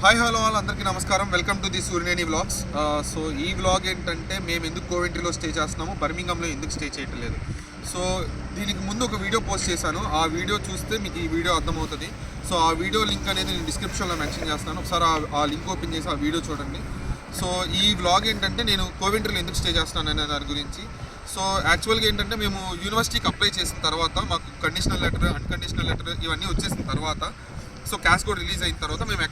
Hi hello all అందరికీ నమస్కారం. Welcome to the Suryaneni vlogs. So ఈ వ్లాగ్ ఏంటంటే మేము ఎందుకు కోవెంట్రీలో స్టే చేస్తున్నాము, బర్మింగంలో ఎందుకు స్టే చేయట్లేదు. సో దీనికి ముందు ఒక వీడియో పోస్ట్ చేశాను. ఆ వీడియో చూస్తే మీకు ఈ వీడియో అర్థమవుతుంది. సో ఆ వీడియో లింక్ అనేది నేను డిస్క్రిప్షన్లో మెన్షన్ చేస్తాను. ఒకసారి ఆ లింక్ ఓపెన్ చేసి ఆ వీడియో చూడండి. సో ఈ వ్లాగ్ ఏంటంటే నేను కోవెంట్రీలో ఎందుకు స్టే చేస్తున్నాను అనే దాని గురించి. సో యాక్చువల్గా ఏంటంటే మేము యూనివర్సిటీకి అప్లై చేసిన తర్వాత మాకు కండిషనల్ లెటర్, అన్కండిషనల్ లెటర్ ఇవన్నీ వచ్చేసిన తర్వాత, సో క్యాష్ కోడ్ రిలీజ్ అయిన తర్వాత మేము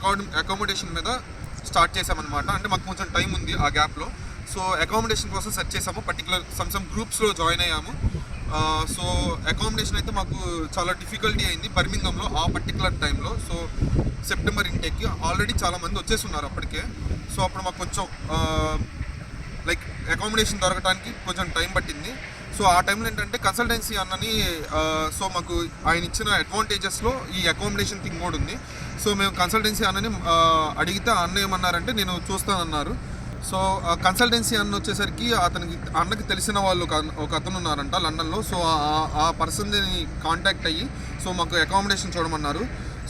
అకామిడేషన్ మీద స్టార్ట్ చేసామన్నమాట. అంటే మాకు కొంచెం టైం ఉంది ఆ గ్యాప్లో. సో అకామిడేషన్ కోసం సెర్చ్ చేసాము, పర్టికులర్ సమ్ గ్రూప్స్లో జాయిన్ అయ్యాము. సో అకామిడేషన్ అయితే మాకు చాలా డిఫికల్టీ అయింది బర్మింగంలో ఆ పర్టికులర్ టైంలో. సో సెప్టెంబర్ ఇంటేక్కి ఆల్రెడీ చాలామంది వచ్చేస్తున్నారు అప్పటికే. సో అప్పుడు మాకు కొంచెం లైక్ అకామిడేషన్ దొరకడానికి కొంచెం టైం పట్టింది. సో ఆ టైంలో ఏంటంటే కన్సల్టెన్సీ అన్నని సో మాకు ఆయన ఇచ్చిన అడ్వాంటేజెస్లో ఈ అకామిడేషన్ థింగ్ కూడా ఉంది. సో మేము కన్సల్టెన్సీ అన్నని అడిగితే అన్న ఏమన్నారంటే నేను చూస్తానన్నారు. సో కన్సల్టెన్సీ అన్న వచ్చేసరికి అన్నకి తెలిసిన వాళ్ళు ఒక అతను ఉన్నారంట లండన్లో. సో ఆ పర్సన్ని కాంటాక్ట్ అయ్యి సో మాకు అకామిడేషన్ చూడమన్నారు.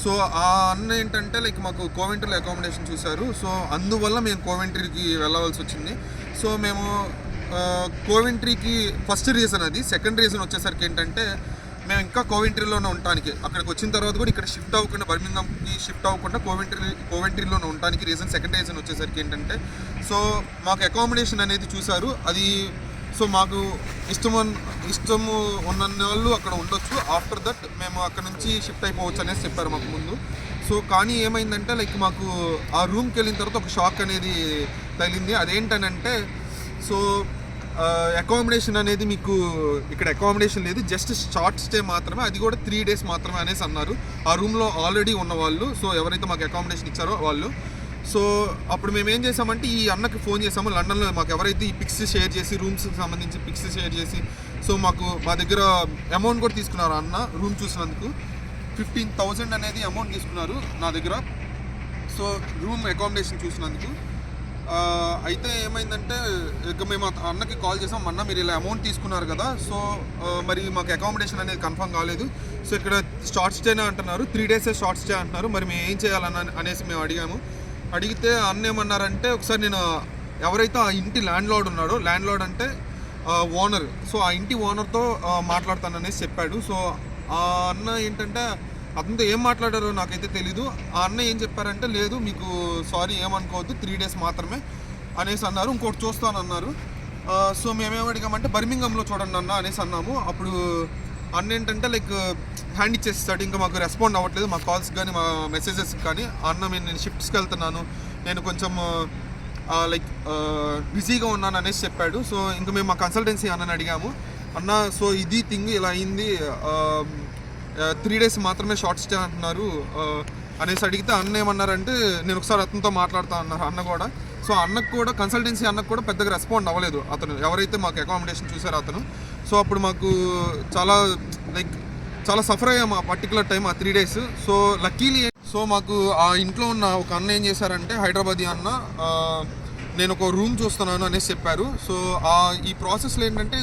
సో ఆ అన్న ఏంటంటే లైక్ మాకు కోవెంట్రీలో అకామిడేషన్ చూశారు. సో అందువల్ల మేము కోవెంట్రీకి వెళ్ళవలసి వచ్చింది. సో మేము కోవెంట్రీకి ఫస్ట్ రీజన్ అది. సెకండ్ రీజన్ వచ్చేసరికి ఏంటంటే మేము ఇంకా కోవెంట్రీలోనే ఉండటానికి, అక్కడికి వచ్చిన తర్వాత కూడా ఇక్కడ షిఫ్ట్ అవ్వకుండా, బర్మింగంకి షిఫ్ట్ అవ్వకుండా కోవెంట్రీలోనే ఉండటానికి రీజన్. సెకండ్ రీజన్ వచ్చేసరికి ఏంటంటే సో మాకు అకామిడేషన్ అనేది చూశారు. అది సో మాకు ఇష్టము ఉన్న వాళ్ళు అక్కడ ఉండొచ్చు. ఆఫ్టర్ దట్ మేము అక్కడ నుంచి షిఫ్ట్ అయిపోవచ్చు అనేసి చెప్పారు మాకు ముందు. సో కానీ ఏమైందంటే లైక్ మాకు ఆ రూమ్కి వెళ్ళిన తర్వాత ఒక షాక్ అనేది తగిలింది. అదేంటనంటే సో అకామిడేషన్ అనేది మీకు ఇక్కడ అకామిడేషన్ లేదు, జస్ట్ షార్ట్ స్టే మాత్రమే, అది కూడా 3 days మాత్రమే అనేసి అన్నారు ఆ రూమ్లో ఆల్రెడీ ఉన్న వాళ్ళు. సో ఎవరైతే మాకు అకామిడేషన్ ఇచ్చారో వాళ్ళు. సో అప్పుడు మేము ఏం చేసామంటే ఈ అన్నకి ఫోన్ చేసాము లండన్లో. మాకు ఎవరైతే ఈ పిక్స్ షేర్ చేసి, రూమ్స్కి సంబంధించి పిక్స్ షేర్ చేసి, సో మా దగ్గర అమౌంట్ కూడా తీసుకున్నారు అన్న రూమ్ చూసినందుకు. 15,000 అనేది అమౌంట్ తీసుకున్నారు నా దగ్గర. సో రూమ్ అకామిడేషన్ చూసినందుకు. అయితే ఏమైందంటే ఇక మేము అన్నకి కాల్ చేసాం, అన్న మీరు ఇలా అమౌంట్ తీసుకున్నారు కదా, సో మరి మాకు అకామిడేషన్ అనేది కన్ఫర్మ్ కాలేదు. సో ఇక్కడ షార్ట్ స్టేనే అంటున్నారు, 3 days షార్ట్ స్టే అంటున్నారు, మరి మేము ఏం చేయాలన్న అనేసి మేము అడిగాము. అడిగితే అన్న ఏమన్నారంటే ఒకసారి నేను ఎవరైతే ఆ ఇంటి ల్యాండ్ ఉన్నాడో, ల్యాండ్ అంటే ఓనర్, సో ఆ ఇంటి ఓనర్తో మాట్లాడతాననేసి చెప్పాడు. సో ఆ అన్న ఏంటంటే అతనితో ఏం మాట్లాడారో నాకైతే తెలీదు. ఆ అన్న ఏం చెప్పారంటే లేదు మీకు సారీ ఏమనుకోవద్దు, 3 days మాత్రమే అనేసి అన్నారు. ఇంకోటి చూస్తానన్నారు. సో మేమేం అడిగామంటే బర్మింగంలో చూడండి అన్న అనేసి అన్నాము. అప్పుడు అన్న ఏంటంటే లైక్ హ్యాండ్ ఇచ్చేస్తాడు, ఇంకా మాకు రెస్పాండ్ అవ్వట్లేదు మా కాల్స్ కానీ మా మెసేజెస్ కానీ. అన్న నేను షిఫ్ట్స్కి వెళ్తున్నాను, నేను కొంచెం లైక్ బిజీగా ఉన్నాను అనేసి చెప్పాడు. సో ఇంకా మేము మా కన్సల్టెన్సీ అన్నని అడిగాము, అన్న సో ఇది థింగ్ ఇలా అయింది, 3 days మాత్రమే షార్ట్ స్టే అంటున్నారు అనేసి అడిగితే అన్న ఏమన్నారంటే నేను ఒకసారి అతనితో మాట్లాడుతా అన్నారు అన్న కూడా. సో అన్నకు కూడా కన్సల్టెన్సీ అన్నకు కూడా పెద్దగా రెస్పాండ్ అవ్వలేదు అతను, ఎవరైతే మాకు అకామిడేషన్ చూసారో అతను. సో అప్పుడు మాకు చాలా సఫర్ అయ్యాము ఆ పర్టికులర్ టైం, ఆ 3 days. సో లక్కీలీ సో మాకు ఆ ఇంట్లో ఉన్న ఒక అన్న ఏం చేశారంటే హైదరాబాదీ అన్న, నేను ఒక రూమ్ చూస్తున్నాను అనేసి చెప్పారు. సో ఈ ప్రాసెస్లో ఏంటంటే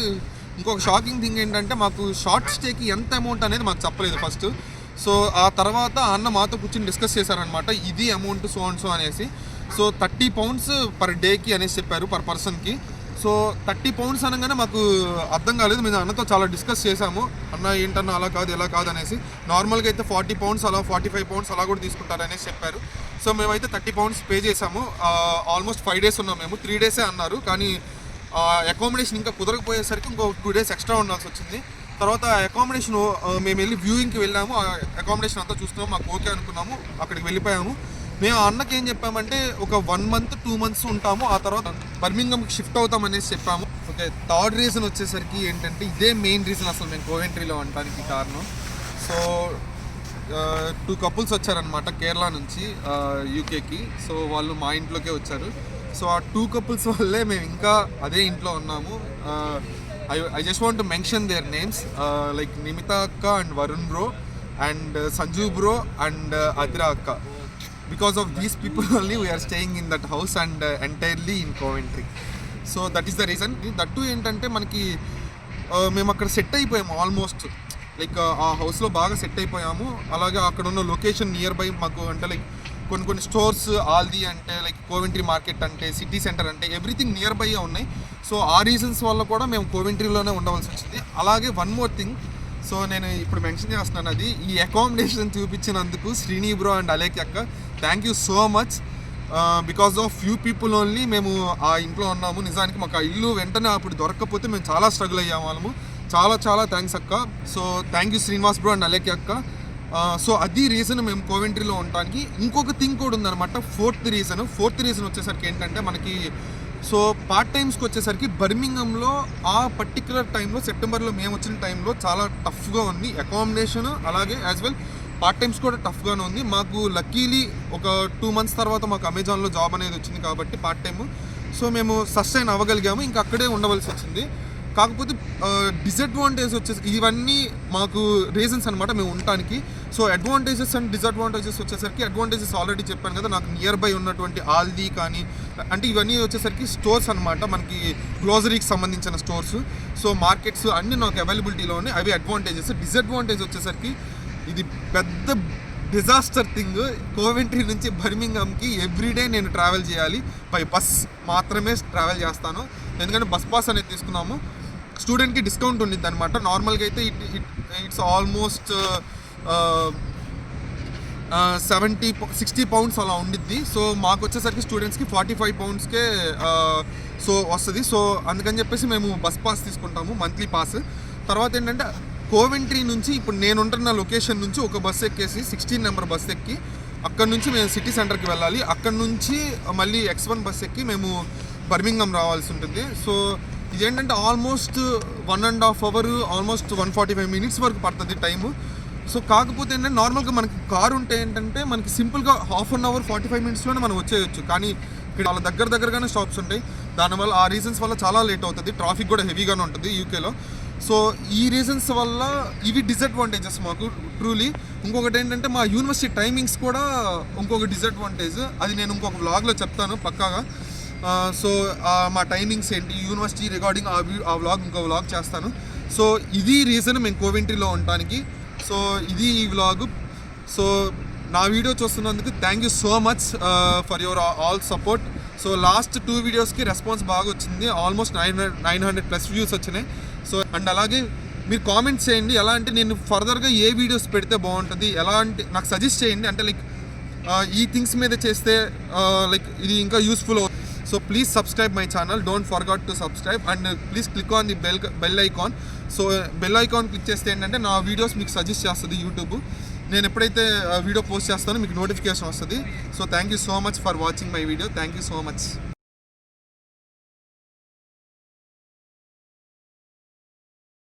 ఇంకొక షాకింగ్ థింగ్ ఏంటంటే మాకు షార్ట్ స్టేకి ఎంత అమౌంట్ అనేది మాకు చెప్పలేదు ఫస్ట్. సో ఆ తర్వాత అన్న మాతో కూర్చొని డిస్కస్ చేశారనమాట, ఇది అమౌంట్ సో అండ్ సో అనేసి. సో 30 pounds per dayకి అనేసి చెప్పారు, పర్ పర్సన్కి. సో 30 pounds అనగానే మాకు అర్థం కాలేదు. మేము అన్నతో చాలా డిస్కస్ చేశాము, అన్న ఏంటన్నా అలా కాదు ఎలా కాదు అనేసి. నార్మల్గా అయితే 40 pounds అలా 45 pounds అలా కూడా తీసుకుంటారు అనేసి చెప్పారు. సో మేమైతే 30 pounds పే చేసాము. ఆల్మోస్ట్ 5 days ఉన్నాం మేము, 3 days అన్నారు. కానీ అకామిడేషన్ ఇంకా కుదరకపోయేసరికి ఇంకో 2 days ఎక్స్ట్రా ఉండాల్సి వచ్చింది. తర్వాత అకామిడేషన్ మేము వెళ్ళి వ్యూయింగ్కి వెళ్ళాము, అకామిడేషన్ అంతా చూస్తున్నాము, మాకు ఓకే అనుకున్నాము, అక్కడికి వెళ్ళిపోయాము. మేము అన్నకి ఏం చెప్పామంటే ఒక 1 month 2 months ఉంటాము, ఆ తర్వాత బర్మింగంకి షిఫ్ట్ అవుతామనేసి చెప్పాము. ఓకే, థర్డ్ రీజన్ వచ్చేసరికి ఏంటంటే ఇదే మెయిన్ రీజన్ అసలు మేము కోవెంట్రీలో ఉండడానికి కారణం. సో 2 couples వచ్చారనమాట కేరళ నుంచి యూకేకి. సో వాళ్ళు మా ఇంట్లోకే వచ్చారు. సో ఆ 2 couples వల్లే మేము ఇంకా అదే ఇంట్లో ఉన్నాము. I just want to mention their names, like Nimita akka and Varun bro and Sanju bro and Adira akka. Because of these people only we are staying in that house and entirely in Coventry. So that is the reason. That too ఏంటంటే మనకి మేము అక్కడ set అయిపోయాము almost. Like ఆ హౌస్లో బాగా set అయిపోయాము. అలాగే అక్కడ ఉన్న లొకేషన్ నియర్ బై మాకు అంటే లైక్ కొన్ని స్టోర్స్ ఆల్ది అంటే లైక్ కోవెంట్రీ మార్కెట్ అంటే సిటీ సెంటర్ అంటే ఎవ్రీథింగ్ నియర్ బై ఉన్నాయి. సో ఆ రీజన్స్ వల్ల కూడా మేము కోవెంట్రీలోనే ఉండవలసి వచ్చింది. అలాగే వన్ మోర్ థింగ్, సో నేను ఇప్పుడు మెన్షన్ చేస్తున్నాను, అది ఈ accommodation చూపించినందుకు Srini bro and Alek అక్క thank you so much. Because of few people only మేము ఆ ఇంట్లో ఉన్నాము. నిజానికి మాకు ఆ ఇల్లు వెంటనే అప్పుడు దొరకకపోతే మేము చాలా స్ట్రగుల్ అయ్యాము వాళ్ళము. చాలా థ్యాంక్స్ అక్క. So thank you Srinivas bro and Alek అక్క. సో అది రీజన్ మేము కోవెంట్రీలో ఉండడానికి. ఇంకొక థింగ్ కూడా ఉందన్నమాట, ఫోర్త్ రీజన్ వచ్చేసరికి ఏంటంటే మనకి సో పార్ట్ టైమ్స్కి వచ్చేసరికి బర్మింగంలో ఆ పర్టికులర్ టైంలో సెప్టెంబర్లో మేము వచ్చిన టైంలో చాలా టఫ్గా ఉంది అకామిడేషన్, అలాగే యాజ్ వెల్ పార్ట్ టైమ్స్ కూడా టఫ్గానే ఉంది. మాకు లక్కీలీ ఒక 2 months తర్వాత మాకు అమెజాన్లో జాబ్ అనేది వచ్చింది కాబట్టి పార్ట్ టైము, సో మేము సస్టైన్ అవ్వగలిగాము, ఇంకా అక్కడే ఉండవలసి వచ్చింది. కాకపోతే డిసడ్వాంటేజ్ వచ్చేసి ఇవన్నీ మాకు రీజన్స్ అనమాట మేము ఉండటానికి. సో అడ్వాంటేజెస్ అండ్ డిసడ్వాంటేజెస్ వచ్చేసరికి అడ్వాంటేజెస్ ఆల్రెడీ చెప్పాను కదా, నాకు నియర్ బై ఉన్నటువంటి ఆల్ది కానీ అంటే ఇవన్నీ వచ్చేసరికి స్టోర్స్ అనమాట, మనకి గ్రోసరీకి సంబంధించిన స్టోర్స్, సో మార్కెట్స్ అన్నీ నాకు అవైలబిలిటీలో ఉన్నాయి, అవి అడ్వాంటేజెస్. డిసడ్వాంటేజ్ వచ్చేసరికి ఇది పెద్ద డిజాస్టర్ థింగ్. కోవెంట్రీ నుంచి బర్మింగంకి ఎవ్రీడే నేను ట్రావెల్ చేయాలి, బై బస్ మాత్రమే ట్రావెల్ చేస్తాను, ఎందుకంటే బస్ పాస్ అనేది తీసుకున్నాము. స్టూడెంట్కి డిస్కౌంట్ ఉండిద్ది అనమాట. నార్మల్గా అయితే ఇట్స్ ఆల్మోస్ట్ 60 pounds అలా ఉండిద్ది. సో మాకు వచ్చేసరికి స్టూడెంట్స్కి 45 poundsకే సో వస్తుంది. సో అందుకని చెప్పేసి మేము బస్ పాస్ తీసుకుంటాము, మంత్లీ పాస్. తర్వాత ఏంటంటే కోవెంట్రీ నుంచి ఇప్పుడు నేను ఉంటున్న లొకేషన్ నుంచి ఒక బస్ ఎక్కేసి 16 నెంబర్ బస్ ఎక్కి అక్కడ నుంచి మేము సిటీ సెంటర్కి వెళ్ళాలి. అక్కడ నుంచి మళ్ళీ X1 బస్ ఎక్కి మేము బర్మింగం రావాల్సి ఉంటుంది. సో ఇదేంటంటే ఆల్మోస్ట్ 1.5 hours, ఆల్మోస్ట్ 145 minutes వరకు పడుతుంది టైము. సో కాకపోతే ఏంటంటే నార్మల్గా మనకి కారు ఉంటే ఏంటంటే మనకి సింపుల్గా 1/2 hour 45 minutesలోనే మనం వచ్చేయచ్చు. కానీ ఇక్కడ వాళ్ళ దగ్గరగానే స్టాప్స్ ఉంటాయి, దానివల్ల ఆ రీజన్స్ వల్ల చాలా లేట్ అవుతుంది. ట్రాఫిక్ కూడా హెవీగానే ఉంటుంది యూకేలో. సో ఈ రీజన్స్ వల్ల ఇవి డిసడ్వాంటేజెస్ మాకు ట్రూలీ. ఇంకొకటి ఏంటంటే మా యూనివర్సిటీ టైమింగ్స్ కూడా ఇంకొక డిసడ్వాంటేజ్, అది నేను ఇంకొక వ్లాగ్లో చెప్తాను పక్కాగా. సో మా టైమింగ్స్ ఏంటి యూనివర్సిటీ రిగార్డింగ్ ఆ వ్లాగ్ ఇంకో వ్లాగ్ చేస్తాను. సో ఇది రీజన్ మేము కోవెంట్రీలో ఉండటానికి. సో ఇది ఈ వ్లాగ్. సో నా వీడియో చూస్తున్నందుకు thank you so much for your all support. So last 2 videosకి రెస్పాన్స్ బాగా వచ్చింది, ఆల్మోస్ట్ 900+ views వచ్చినాయి. సో అండ్ అలాగే మీరు కామెంట్స్ చేయండి, ఎలా అంటే నేను ఫర్దర్గా ఏ వీడియోస్ పెడితే బాగుంటుంది, ఎలా అంటే నాకు సజెస్ట్ చేయండి, అంటే లైక్ ఈ థింగ్స్ మీద చేస్తే లైక్ ఇది ఇంకా useful. So please subscribe my channel, don't forgot to subscribe and please click on the bell icon. So bell icon click చేస్తే ఏంటంటే నా వీడియోస్ మీకు సజెస్ట్ చేస్తుంది యూట్యూబ్. నేను ఎప్పుడైతే వీడియో పోస్ట్ చేస్తానో మీకు నోటిఫికేషన్ వస్తుంది. So thank you so much for watching my video. Thank you so much.